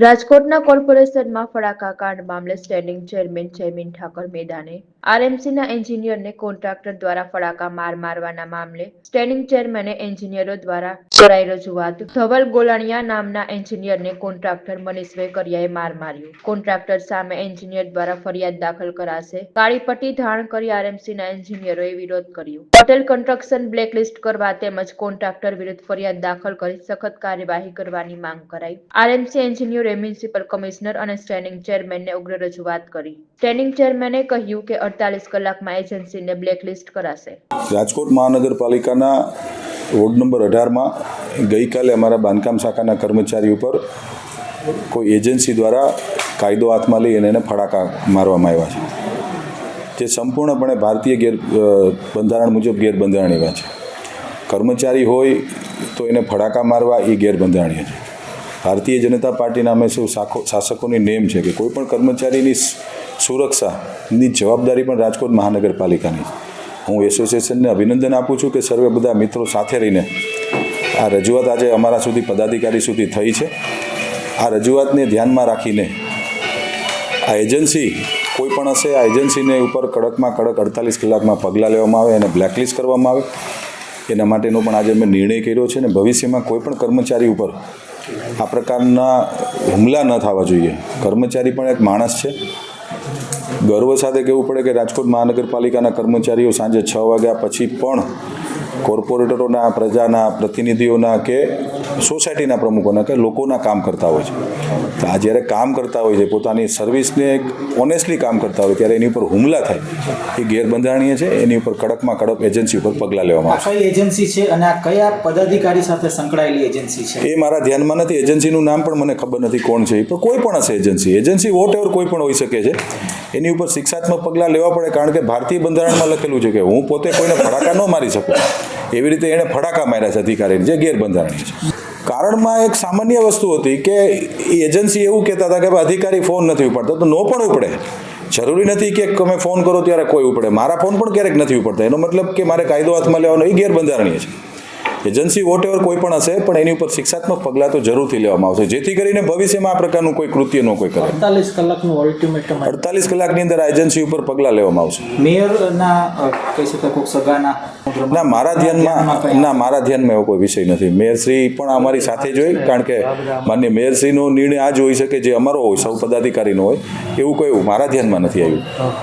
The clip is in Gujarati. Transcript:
રાજકોટના કોર્પોરેશનમાં ફડાકા કાંડ મામલે સ્ટેન્ડિંગ ચેરમેન જયમીન ઠાકર મેદાને આરએમસીના એન્જિનિયરને કોન્ટ્રાક્ટર દ્વારા ફડાકા મારવાના મામલે સ્ટેન્ડિંગ ચેરમેને એન્જિનિયરો દ્વારા કરાઈ રજૂઆત. ધવલ ગોલાણીયા નામના એન્જિનિયરને કોન્ટ્રાક્ટર મનીષ વેકરિયાએ માર્યો. કોન્ટ્રાક્ટર સામે એન્જિનિયર દ્વારા ફરિયાદ દાખલ કરાશે. કાળી પટ્ટી ધારણ કરી આરએમસીના એન્જિનિયરોએ વિરોધ કર્યો. પટેલ કન્સ્ટ્રક્શન બ્લેકલિસ્ટ કરવા તેમજ કોન્ટ્રાક્ટર વિરુદ્ધ ફરિયાદ દાખલ કરી સખત કાર્યવાહી કરવાની માંગ કરાઈ. આરએમસી એન્જિનિયર મ્યુનિસિપલ કમિશનર અને સ્ટેન્ડિંગ ચેરમેનને ઉગ્ર રજૂઆત કરી. સ્ટેન્ડિંગ ચેરમેને કહ્યું કે 48 કલાકમાં એજન્સીને બ્લેકલિસ્ટ કરાશે. રાજકોટ મહાનગરપાલિકાના વોર્ડ નંબર 18માં ગઈકાલે અમારા બાંધકામ શાખાના કર્મચારી ઉપર કોઈ એજન્સી દ્વારા કાયદો હાથમાં લઈ અને એને ફડાકા મારવામાં આવ્યા છે, જે સંપૂર્ણપણે ભારતીય બંધારણ મુજબ ગેરબંધારણીય એવા છે. કર્મચારી હોય તો એને ફડાકા મારવા એ ગેરબંધારણીય છે. ભારતીય જનતા પાર્ટીના અમે સૌ શાસકોની નેમ છે કે કોઈપણ કર્મચારીની સુરક્ષાની જવાબદારી પણ રાજકોટ મહાનગરપાલિકાની. હું એસોસિએશનને અભિનંદન આપું છું કે સર્વે બધા મિત્રો સાથે રહીને આ રજૂઆત આજે અમારા સુધી પદાધિકારી સુધી થઈ છે. આ રજૂઆતને ધ્યાનમાં રાખીને આ એજન્સી કોઈ પણ હશે, આ એજન્સીને ઉપર કડકમાં કડક 48 કલાકમાં પગલાં લેવામાં આવે અને બ્લેકલિસ્ટ કરવામાં આવે, એના માટેનો પણ આજે અમે નિર્ણય કર્યો છે. અને ભવિષ્યમાં કોઈ પણ કર્મચારી ઉપર આ પ્રકારના હુમલા ન થવા જોઈએ. કર્મચારી પણ એક માણસ છે. ગર્વ સાથે કહેવું પડે કે રાજકોટ મહાનગરપાલિકાના કર્મચારીઓ સાંજે 6 વાગ્યા પછી પણ કોર્પોરેટરોના, પ્રજાના પ્રતિનિધિઓના કે સોસાયટીના પ્રમુખોના કે લોકોના કામ કરતા હોય છે. તો આ જ્યારે કામ કરતા હોય છે, પોતાની સર્વિસને એક ઓનેસ્ટલી કામ કરતા હોય, ત્યારે એની ઉપર હુમલા થાય એ ગેરબંધારણીય છે. એની ઉપર કડકમાં કડક એજન્સી ઉપર પગલાં લેવામાં આવશે. કઈ એજન્સી છે અને આ કયા પદાધિકારી સાથે સંકળાયેલી એજન્સી છે એ મારા ધ્યાનમાં નથી. એજન્સીનું નામ પણ મને ખબર નથી કોણ છે, પણ કોઈ પણ હશે એજન્સી વોટ એવર કોઈ પણ હોઈ શકે છે. એની ઉપર શિક્ષાત્મક પગલાં લેવા પડે, કારણ કે ભારતીય બંધારણમાં લખેલું છે કે હું પોતે કોઈને ફડાકા ન મારી શકું. એવી રીતે એણે ફડાકા માર્યા છે અધિકારીને, જે ગેરબંધારણીય છે. કારણમાં એક સામાન્ય વસ્તુ હતી કે એજન્સી એવું કહેતા હતા કે અધિકારી ફોન નથી ઉપાડતા, તો નો પણ ઉપડે. જરૂરી નથી કે તમે ફોન કરો ત્યારે કોઈ ઉપડે. મારા ફોન પણ ક્યારેક નથી ઉપડતા. એનો મતલબ કે મારે કાયદો હાથમાં લેવાનો એ ગેરબંધારણીય છે. એજન્સી વોટ એવર કોઈ પણ હશે, પણ એની ઉપર શિક્ષાત્મક પગલાં તો જરૂરથી લેવામાં આવશે, જેથી કરીને ભવિષ્યમાં આ પ્રકારનું કોઈ કૃત્ય ન કોઈ કરે. 48 કલાકનું અલ્ટિમેટમ 48 કલાકની અંદર આ એજન્સી ઉપર પગલાં લેવામાં આવશે. મેયરના કહી શકાય કોઈ સગાના ના, મારા ધ્યાનમાં એવો કોઈ વિષય નથી. મેયરશ્રી પણ અમારી સાથે જ હોય, કારણ કે માન્ય મેયરશ્રીનો નિર્ણય આ જ હોઈ શકે જે અમારો હોય, સૌ પદાધિકારીનો હોય. એવું કોઈ મારા ધ્યાનમાં નથી આવ્યું.